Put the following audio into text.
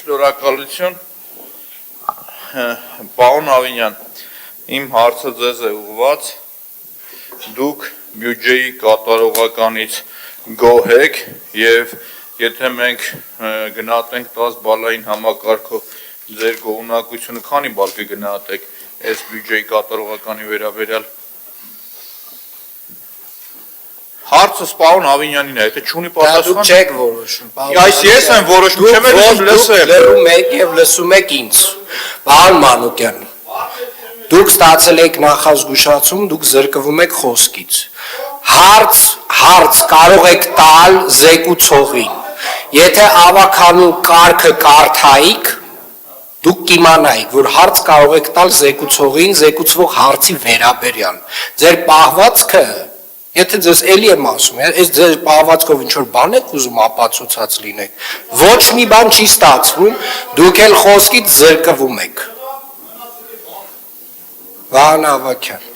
Շնորհակալություն, պարոն Ավինյան, իմ հարցը ձեզ է ուղղված, դուք բյուջեի կատարողականից գոհ եք եւ եթե մենք գնահատենք 10 բալային համակարգով ձեր գոհունակությունը քանի բալ կգնահատեք այս բյուջեի կատարողականի վերաբերյալ Հարցը պարոն Ավինյանին է, եթե չունի պատասխան։ Դուք չեք որոշում։ Այս ես եմ որոշում, չեմ էլ լսել։ Լսում եք եւ լսում եք ինձ։ Պարոն Մանուկյան, դուք ստացել եք նախազգուշացում, դուք զրկվում եք խոսքից։ Հարց կարող եք տալ զեկուցողին։ Եթե ավականու կարգը կարդայիք, դուք կիմանայիք, որ հարց կարող եք տալ զեկուցողին, զեկուցվող հարցի վերաբերյալ։ Ձեր պահվածքը Եթե ձեզ էլի եմ ասում, այս ձեր պահվածքով ինչ-որ բան եք ուզում ապացուցած լինեք, ոչ մի բան չի ստացվում, դուք էլ խոսքից զրկվում եք։ Վահան Ավագյան